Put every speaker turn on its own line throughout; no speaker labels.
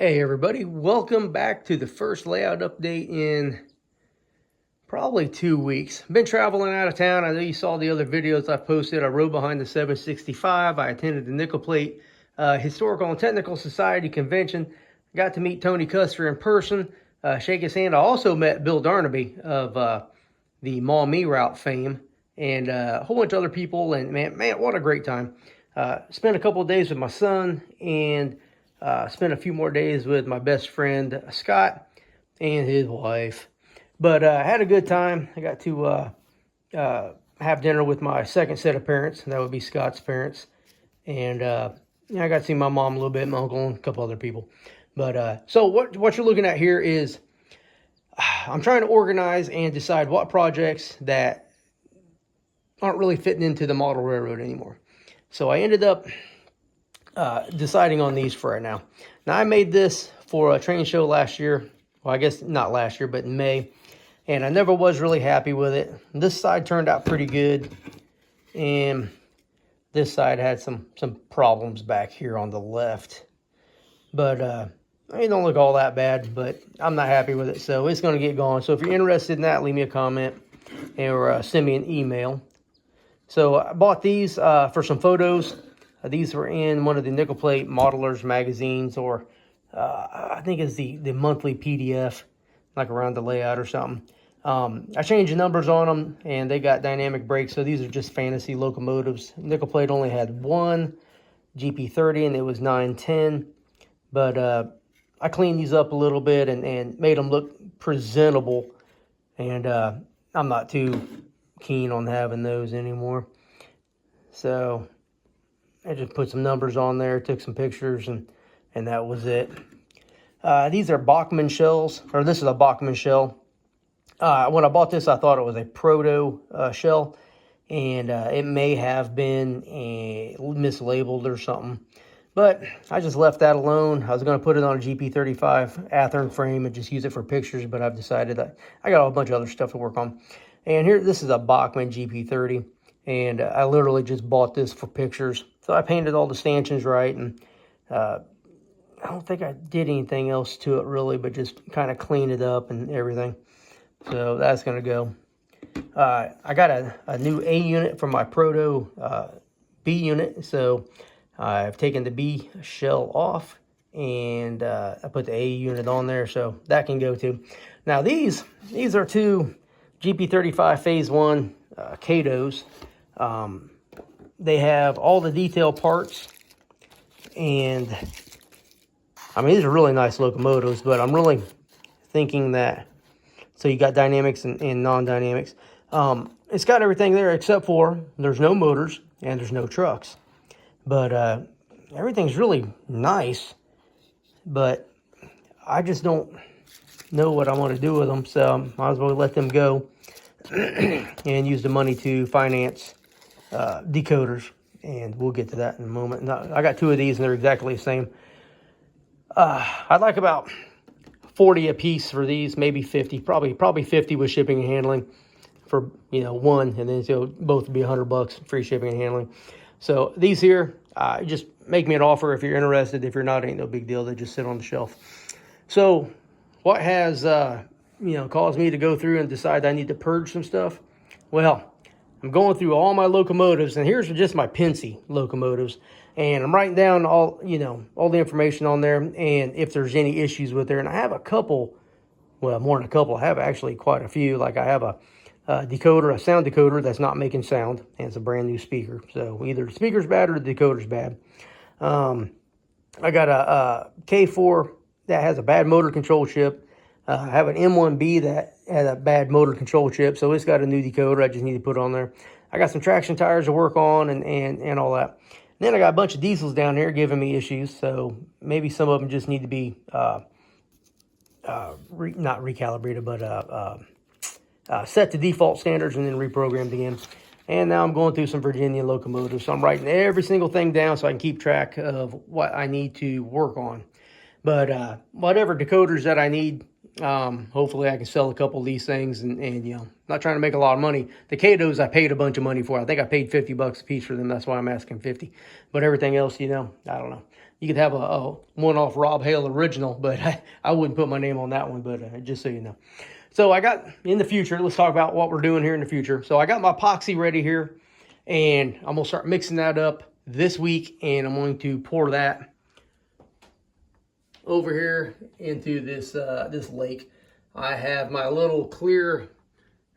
Hey everybody, welcome back to the first layout update in probably 2 weeks. Been traveling out of town. I know you saw the other videos I posted. I rode behind the 765. I attended the Nickel Plate Historical and Technical Society convention. Got to meet Tony Custer in person, shake his hand. I also met Bill Darnaby of the Maumee route fame and a whole bunch of other people. And man, what a great time. Spent a couple of days with my son and spent a few more days with my best friend, Scott, and his wife. But I had a good time. I got to have dinner with my second set of parents. And that would be Scott's parents. And I got to see my mom a little bit, my uncle, and a couple other people. But so what you're looking at here is I'm trying to organize and decide what projects that aren't really fitting into the model railroad anymore. So I ended up deciding on these for right now. Now, I made this for a train show last year. Well, I guess not last year, but in May. And I never was really happy with it. This side turned out pretty good. And this side had some problems back here on the left. But it don't look all that bad, but I'm not happy with it. So it's going to get going. So if you're interested in that, leave me a comment or send me an email. So I bought these for some photos. These were in one of the Nickel Plate Modelers magazines, or I think it's the monthly PDF, like around the layout or something. I changed the numbers on them, and they got dynamic brakes, so these are just fantasy locomotives. Nickel Plate only had one GP30, and it was 910. But I cleaned these up a little bit and made them look presentable, and I'm not too keen on having those anymore. So I just put some numbers on there, took some pictures, and that was it. These are Bachmann shells, or this is a Bachmann shell. When I bought this, I thought it was a proto shell, and it may have been mislabeled or something. But I just left that alone. I was going to put it on a GP35 Athearn frame and just use it for pictures, but I've decided that I got a bunch of other stuff to work on. And here, this is a Bachmann GP30, and I literally just bought this for pictures. So I painted all the stanchions right, and I don't think I did anything else to it really, but just kind of clean it up and everything. So that's going to go. I got a new A unit from my proto B unit, so I've taken the B shell off, and I put the A unit on there, so that can go too. Now these are two GP35 Phase 1 Katos. They have all the detail parts, and I mean, these are really nice locomotives, but I'm really thinking that, so you got dynamics and non-dynamics. It's got everything there except for there's no motors and there's no trucks. But everything's really nice, but I just don't know what I want to do with them, so might as well let them go and use the money to finance decoders, and we'll get to that in a moment. Now, I got two of these, and they're exactly the same. I'd like about 40 a piece for these, maybe 50, probably 50 with shipping and handling for one, and then so both would be $100 free shipping and handling. So these here, just make me an offer if you're interested. If you're not, ain't no big deal. They just sit on the shelf. So what has caused me to go through and decide I need to purge some stuff? Well, I'm going through all my locomotives, and here's just my Pensy locomotives, and I'm writing down all the information on there, and if there's any issues with there. And I have a couple, well, more than a couple. I have actually quite a few. Like I have a decoder, a sound decoder that's not making sound, and it's a brand new speaker. So either the speaker's bad or the decoder's bad. I got a K4 that has a bad motor control chip. I have an M1B that had a bad motor control chip, so it's got a new decoder I just need to put on there. I got some traction tires to work on and all that. And then I got a bunch of diesels down here giving me issues, so maybe some of them just need to be not recalibrated, but set to default standards and then reprogrammed again. And now I'm going through some Virginia locomotives, so I'm writing every single thing down so I can keep track of what I need to work on. But whatever decoders that I need, hopefully I can sell a couple of these things and not trying to make a lot of money. The Katos I paid a bunch of money for. I think I paid $50 a piece for them. That's why I'm asking 50. But everything else, I don't know. You could have a one-off Rob Hale original, but I wouldn't put my name on that one, but just so you know. So I got, in the future, let's talk about what we're doing here in the future. So I got my epoxy ready here, and I'm going to start mixing that up this week, and I'm going to pour that over here into this this lake. I have my little clear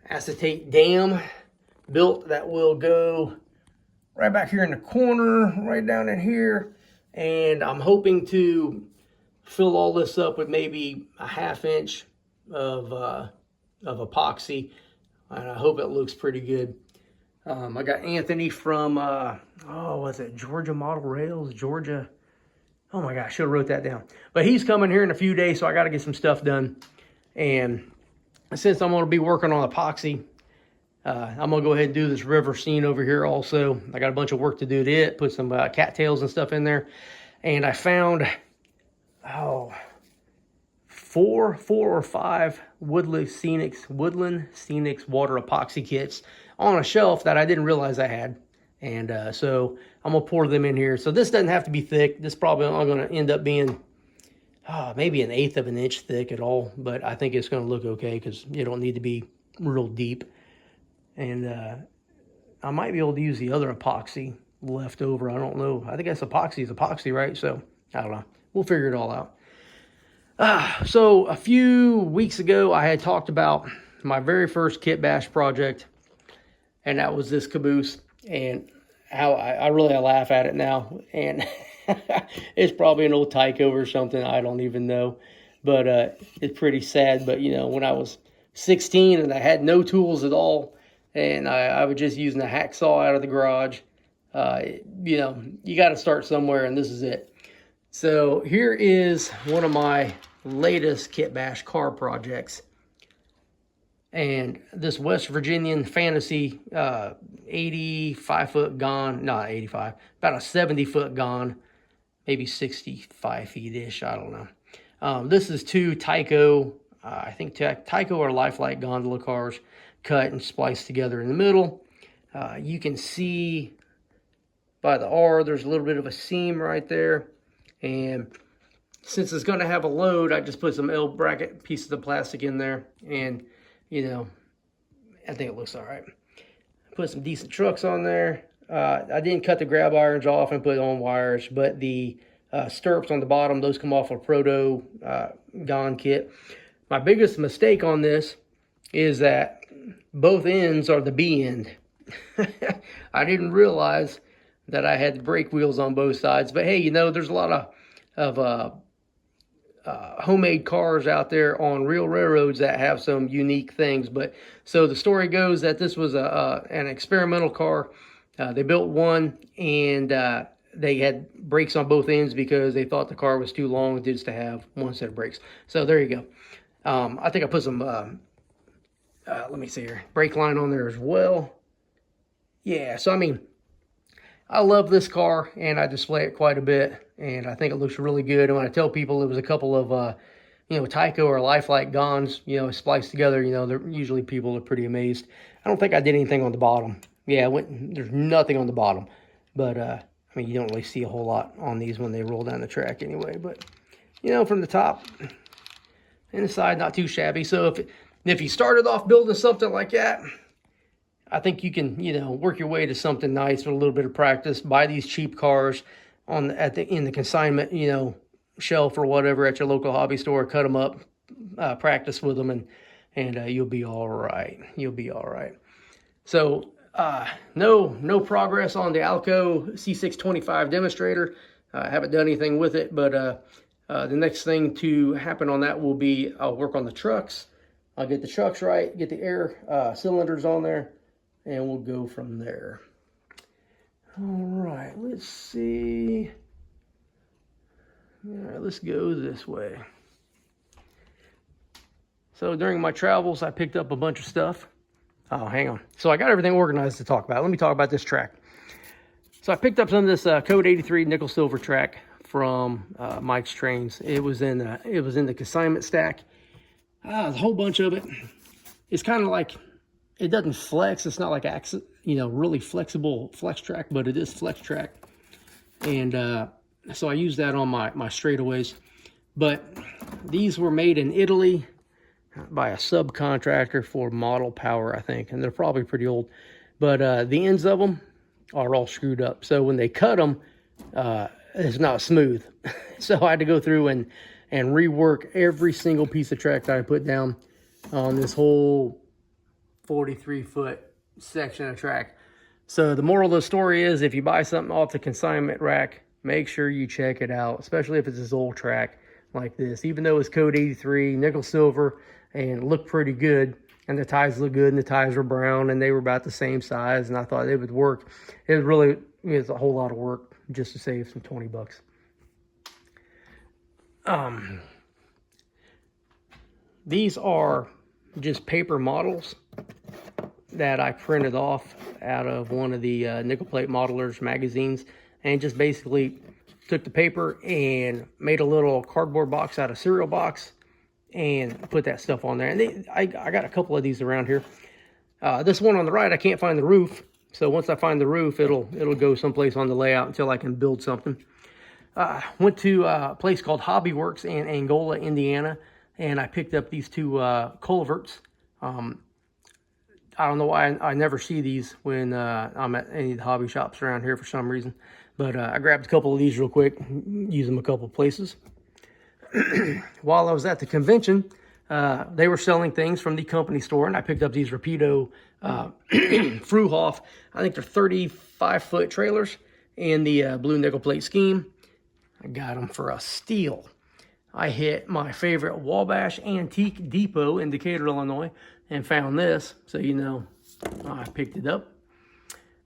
acetate dam built that will go right back here in the corner, right down in here. And I'm hoping to fill all this up with maybe a 1/2 inch of epoxy. And I hope it looks pretty good. I got Anthony from, was it Georgia Model Rails? Georgia. Oh my gosh, I should have wrote that down. But he's coming here in a few days, so I got to get some stuff done. And since I'm going to be working on epoxy, I'm going to go ahead and do this river scene over here also. I got a bunch of work to do to it, put some cattails and stuff in there. And I found, four or five Woodland Scenics water epoxy kits on a shelf that I didn't realize I had. And so I'm going to pour them in here. So this doesn't have to be thick. This probably only going to end up being maybe 1/8 of an inch thick at all. But I think it's going to look okay because you don't need to be real deep. And I might be able to use the other epoxy left over. I don't know. I think that's epoxy, right? So I don't know. We'll figure it all out. So a few weeks ago, I had talked about my very first kit bash project, and that was this caboose, and how I really laugh at it now. And it's probably an old Tyco or something. I don't even know. But it's pretty sad. But, you know, when I was 16 and I had no tools at all, and I was just using a hacksaw out of the garage, you know, you got to start somewhere, and this is it. So here is one of my latest kit bash car projects. And this West Virginian Fantasy 85-foot gon, not 85, about a 70-foot gon, maybe 65 feet-ish, I don't know. This is two Tyco, I think Tyco or Lifelike gondola cars, cut and spliced together in the middle. You can see by the R, there's a little bit of a seam right there. And since it's going to have a load, I just put some L bracket pieces of plastic in there. And, you know, I think it looks all right. Put some decent trucks on there. I didn't cut the grab irons off and put on wires, but the stirrups on the bottom, those come off a Proto Gon kit. My biggest mistake on this is that both ends are the B end. I didn't realize that I had the brake wheels on both sides. But hey, you know, there's a lot of homemade cars out there on real railroads that have some unique things. But so the story goes that this was an experimental car. They built one, and they had brakes on both ends because they thought the car was too long just to have one set of brakes. So there you go. I think I put some, let me see here, brake line on there as well. Yeah, so I mean, I love this car, and I display it quite a bit, and I think it looks really good. And when I tell people it was a couple of, you know, Tyco or Lifelike Gons, you know, spliced together, you know, usually people are pretty amazed. I don't think I did anything on the bottom. Yeah, there's nothing on the bottom. But, I mean, you don't really see a whole lot on these when they roll down the track anyway. But, you know, from the top and the side, not too shabby. So if you started off building something like that, I think you can, you know, work your way to something nice with a little bit of practice. Buy these cheap cars in the consignment, you know, shelf or whatever at your local hobby store. Cut them up, practice with them, and you'll be all right. You'll be all right. So no progress on the Alco C625 demonstrator. I haven't done anything with it, but the next thing to happen on that will be I'll work on the trucks. I'll get the trucks right, get the air cylinders on there, and we'll go from there. All right, let's see. All right, let's go this way. So during my travels, I picked up a bunch of stuff. Oh, hang on. So I got everything organized to talk about. Let me talk about this track. So I picked up some of this Code 83 nickel silver track from Mike's Trains. It was in the consignment stack. A whole bunch of it. It's kind of like, it doesn't flex. It's not like really flexible flex track, but it is flex track. And So I use that on my straightaways. But these were made in Italy by a subcontractor for Model Power, I think. And they're probably pretty old. But the ends of them are all screwed up. So when they cut them, it's not smooth. So I had to go through and rework every single piece of track that I put down on this whole 43-foot section of track. So the moral of the story is, if you buy something off the consignment rack, make sure you check it out, especially if it's this old track like this. Even though it's code 83, nickel silver, and looked pretty good, and the ties look good, and the ties were brown, and they were about the same size, and I thought it would work. It was a whole lot of work just to save some 20 bucks. These are just paper models that I printed off out of one of the nickel plate modelers magazines, and just basically took the paper and made a little cardboard box out of cereal box and put that stuff on there. And I got a couple of these around here. This one on the right, I can't find the roof, so once I find the roof, it'll go someplace on the layout until I can build something. Went to a place called Hobby Works in Angola, Indiana, and I picked up these two culverts. I don't know why I never see these when I'm at any of the hobby shops around here for some reason. But I grabbed a couple of these real quick, use them a couple of places. While I was at the convention, they were selling things from the company store, and I picked up these Rapido Fruhoff. I think they're 35-foot trailers in the blue nickel plate scheme. I got them for a steal. I hit my favorite Wabash Antique Depot in Decatur, Illinois, and found this, so you know I picked it up.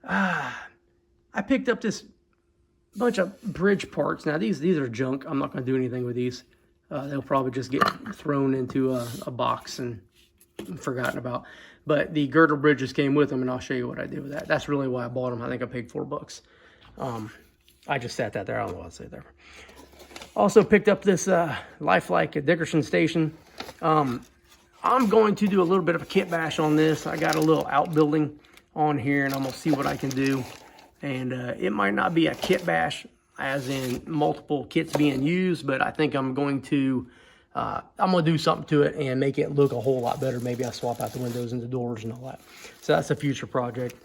I picked up this bunch of bridge parts. Now these are junk. I'm not going to do anything with these. They'll probably just get thrown into a box and forgotten about. But the girder bridges came with them, and I'll show you what I did with that. That's really why I bought them. I think I paid $4. I just sat that there. I don't know what to say there. Also picked up this Lifelike Dickerson station. I'm going to do a little bit of a kit bash on this. I got a little outbuilding on here, and I'm going to see what I can do. And it might not be a kit bash, as in multiple kits being used, but I think I'm going to do something to it and make it look a whole lot better. Maybe I swap out the windows and the doors and all that. So that's a future project.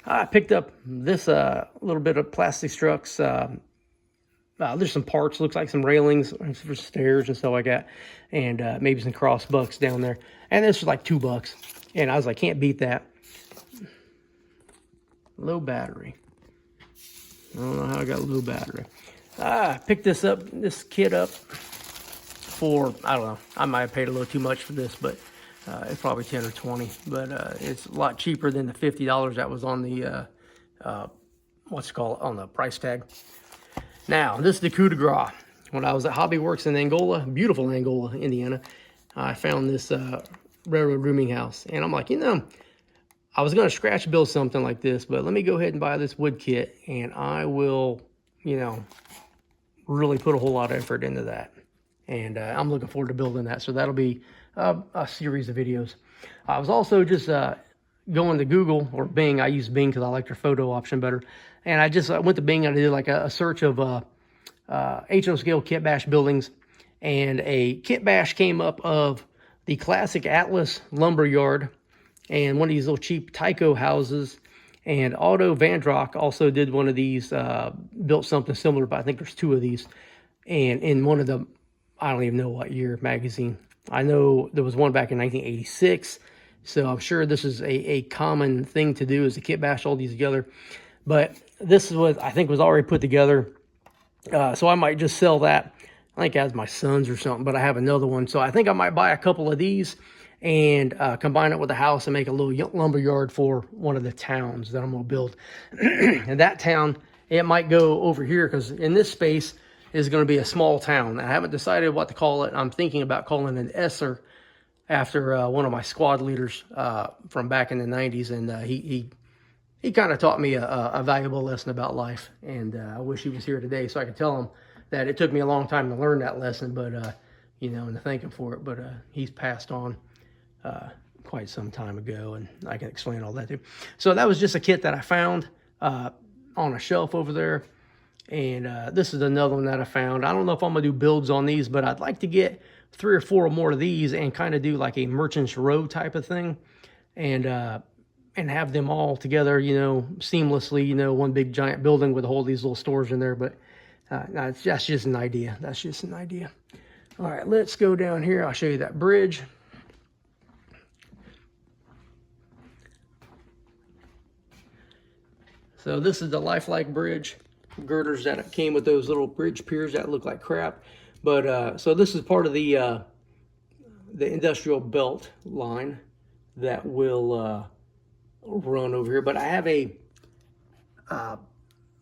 I picked up this little bit of plastic struts. There's some parts, looks like some railings for stairs and stuff like that, and maybe some cross bucks down there. And this was like $2, and I was like, can't beat that. Low battery. I don't know how I got low battery. I picked this kit up for, I don't know, I might have paid a little too much for this, but it's probably 10 or 20. But it's a lot cheaper than the $50 that was on the on the price tag. Now, this is the coup de grace. When I was at Hobby Works in Angola, beautiful Angola, Indiana, I found this railroad rooming house. And I'm like, you know, I was going to scratch build something like this, but let me go ahead and buy this wood kit, and I will, you know, really put a whole lot of effort into that. And I'm looking forward to building that. So that'll be a series of videos. I was also just going to Google or Bing. I use Bing because I like their photo option better. And I just went to Bing and I did like a search of HO scale kit bash buildings. And a kit bash came up of the classic Atlas lumber yard and one of these little cheap Tyco houses. And Otto Vandrock also did one of these, built something similar, but I think there's two of these. And in one of the, I don't even know what year magazine. I know there was one back in 1986. So I'm sure this is a common thing to do, is to kit bash all these together. But this is what I think was already put together. So I might just sell that, I think as my son's or something, but I have another one. So I think I might buy a couple of these and combine it with the house and make a little lumber yard for one of the towns that I'm going to build. And that town, it might go over here, because in this space is going to be a small town. I haven't decided what to call it. I'm thinking about calling it an Esser after one of my squad leaders from back in the 90s. And he kind of taught me a valuable lesson about life. And I wish he was here today so I could tell him that it took me a long time to learn that lesson, but, you know, and to thank him for it. But he's passed on quite some time ago, and I can explain all that too. So that was just a kit that I found on a shelf over there. And this is another one that I found. I don't know if I'm going to do builds on these, but I'd like to get 3 or 4 more of these and kind of do like a merchant's row type of thing. And have them all together, you know, seamlessly, you know, one big giant building with all these little stores in there. But that's just an idea. That's just an idea. All right, let's go down here. I'll show you that bridge. So this is the lifelike bridge. Girders that came with those little bridge piers that look like crap. But so this is part of the industrial belt line that will run over here. But I have a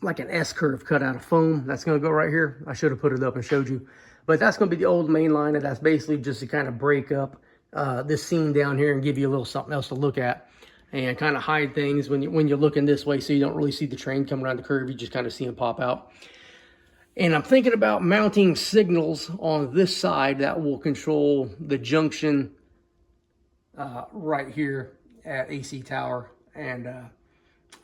like an S curve cut out of foam that's going to go right here. I should have put it up and showed you. But that's going to be the old main line, and that's basically just to kind of break up this seam down here and give you a little something else to look at, and kind of hide things when you're looking this way, so you don't really see the train come around the curve. You just kind of see them pop out. And I'm thinking about mounting signals on this side that will control the junction right here at AC Tower. And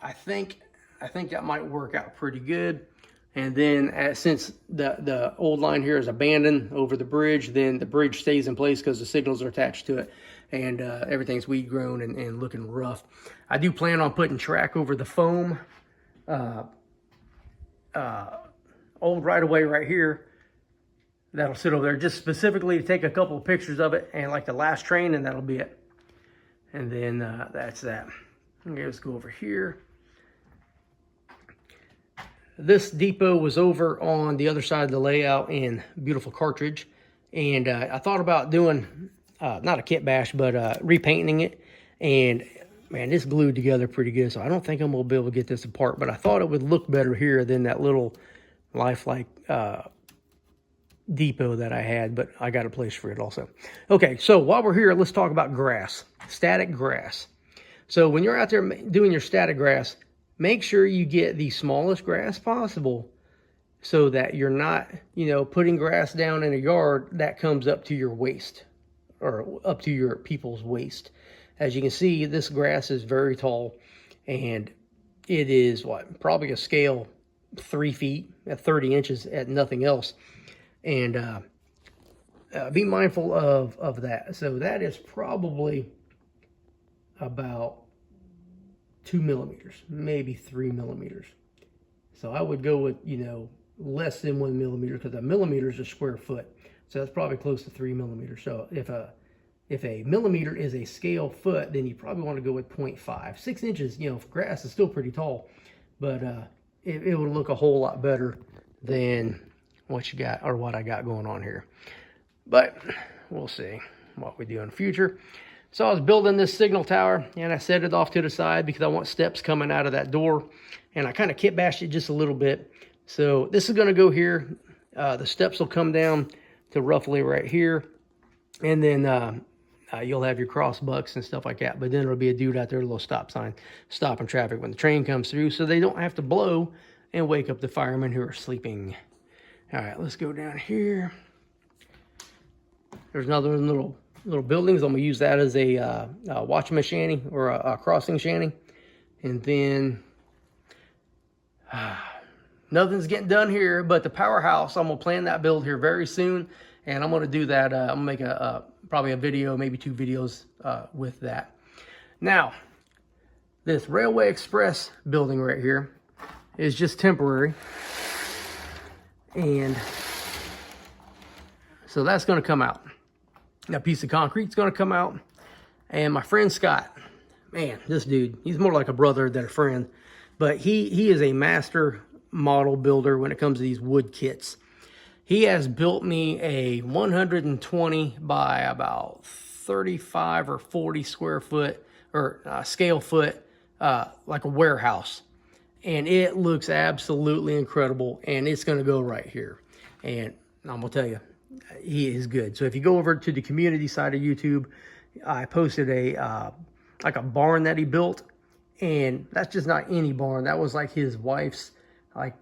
I think that might work out pretty good. And then since the old line here is abandoned over the bridge, then the bridge stays in place because the signals are attached to it. And everything's weed grown and looking rough. I do plan on putting track over the foam old right away right here. That'll sit over there just specifically to take a couple of pictures of it and like the last train, and that'll be it. And then that's that. Okay, let's go over here. This depot was over on the other side of the layout in beautiful Cartridge. And I thought about doing, not a kit bash, but repainting it. And man, this glued together pretty good. So I don't think I'm going to be able to get this apart. But I thought it would look better here than that little lifelike depot that I had. But I got a place for it also. Okay, so while we're here, let's talk about grass. Static grass. So when you're out there doing your static grass, make sure you get the smallest grass possible so that you're not, you know, putting grass down in a yard that comes up to your waist or up to your people's waist. As you can see, this grass is very tall, and it is probably a scale 3 feet at 30 inches at nothing else. And be mindful of that. So that is probably about 2 millimeters, maybe 3 millimeters. So I would go with, you know, less than 1 millimeter, because a millimeter is a square foot. So that's probably close to 3 millimeters. So if a millimeter is a scale foot, then you probably want to go with 0.5. 6 inches, you know, grass is still pretty tall, but it would look a whole lot better than what you got or what I got going on here. But we'll see what we do in the future. So I was building this signal tower, and I set it off to the side because I want steps coming out of that door. And I kind of kit bashed it just a little bit. So this is going to go here. The steps will come down to roughly right here. And then you'll have your cross bucks and stuff like that. But then there'll be a dude out there, a little stop sign, stopping traffic when the train comes through, so they don't have to blow and wake up the firemen who are sleeping. All right, let's go down here. There's another little buildings. I'm gonna use that as a watchman shanty or a crossing shanty. And then nothing's getting done here, but the powerhouse, I'm gonna plan that build here very soon, and I'm gonna do that. I'm gonna make probably a video, maybe 2 videos with that. Now, this Railway Express building right here is just temporary, and so that's gonna come out. That piece of concrete's gonna come out. And my friend Scott, man, this dude, he's more like a brother than a friend, but he is a master model builder when it comes to these wood kits. He has built me a 120 by about 35 or 40 square foot or scale foot, like a warehouse. And it looks absolutely incredible, and it's gonna go right here. And I'm gonna tell you, he is good. So if you go over to the community side of YouTube, I posted like a barn that he built, and that's just not any barn. That was like his wife's, like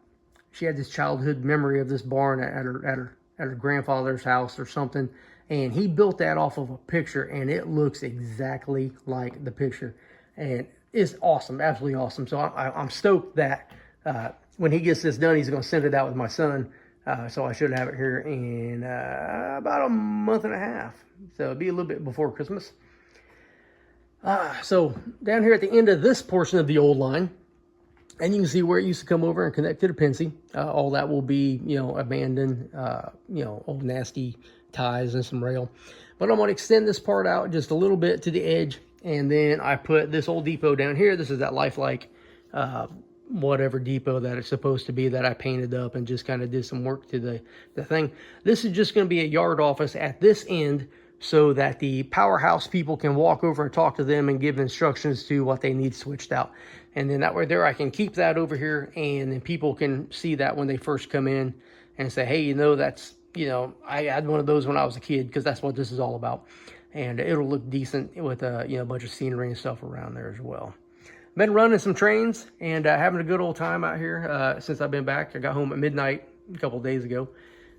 she had this childhood memory of this barn at her grandfather's house or something, and he built that off of a picture, and it looks exactly like the picture, and it's awesome, absolutely awesome. So I'm stoked that when he gets this done, he's going to send it out with my son. So I should have it here in about a month and a half. So it'll be a little bit before Christmas. So down here at the end of this portion of the old line, and you can see where it used to come over and connect to the Pensy. All that will be, abandoned, old nasty ties and some rail. But I'm going to extend this part out just a little bit to the edge. And then I put this old depot down here. This is that lifelike whatever depot that it's supposed to be that I painted up and just kind of did some work to the thing. This is just going to be a yard office at this end so that the powerhouse people can walk over and talk to them and give instructions to what they need switched out. And then that way there I can keep that over here, and then people can see that when they first come in and say, hey, that's, I had one of those when I was a kid, because that's what this is all about. And it'll look decent with a bunch of scenery and stuff around there as well. Been running some trains and having a good old time out here since I've been back. I got home at midnight a couple of days ago.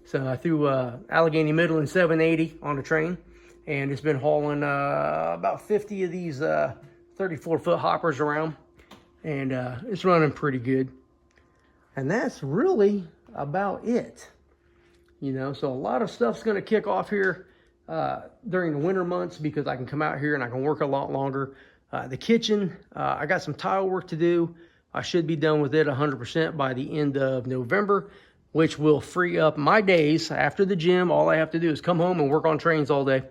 So I threw Allegheny Midland 780 on a train, and it's been hauling about 50 of these 34-foot hoppers around, and it's running pretty good. And that's really about it. So a lot of stuff's going to kick off here during the winter months, because I can come out here and I can work a lot longer. The kitchen, I got some tile work to do. I should be done with it 100% by the end of November, which will free up my days after the gym. All I have to do is come home and work on trains all day.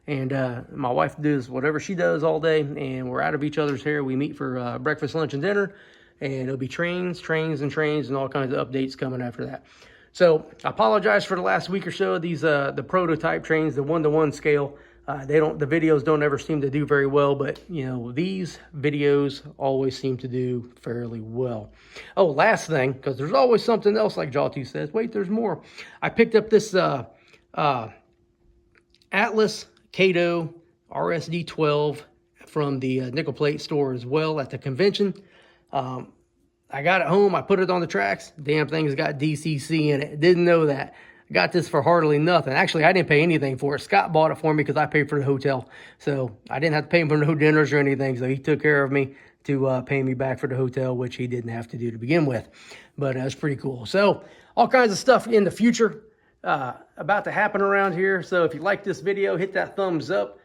And my wife does whatever she does all day, and we're out of each other's hair. We meet for breakfast, lunch, and dinner, and it'll be trains, and all kinds of updates coming after that. So I apologize for the last week or so. These the prototype trains, the 1-to-1 scale. The videos don't ever seem to do very well, but these videos always seem to do fairly well. Oh, last thing, because there's always something else, like Jawtooth says. Wait, there's more. I picked up this Atlas Kato RSD12 from the nickel plate store as well at the convention. I got it home. I put it on the tracks. Damn thing's got DCC in it. Didn't know that. Got this for hardly nothing. Actually, I didn't pay anything for it. Scott bought it for me because I paid for the hotel. So I didn't have to pay him for no dinners or anything. So he took care of me to pay me back for the hotel, which he didn't have to do to begin with. But that's pretty cool. So all kinds of stuff in the future about to happen around here. So if you like this video, hit that thumbs up.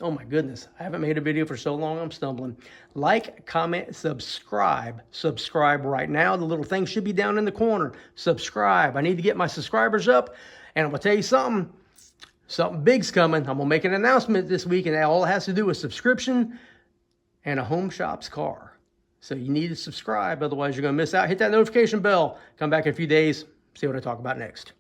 Oh my goodness, I haven't made a video for so long, I'm stumbling. Like, comment, subscribe. Subscribe right now. The little thing should be down in the corner. Subscribe. I need to get my subscribers up. And I'm going to tell you something. Something big's coming. I'm going to make an announcement this week, and all it has to do is subscription and a Home Shops car. So you need to subscribe, otherwise you're going to miss out. Hit that notification bell. Come back in a few days, see what I talk about next.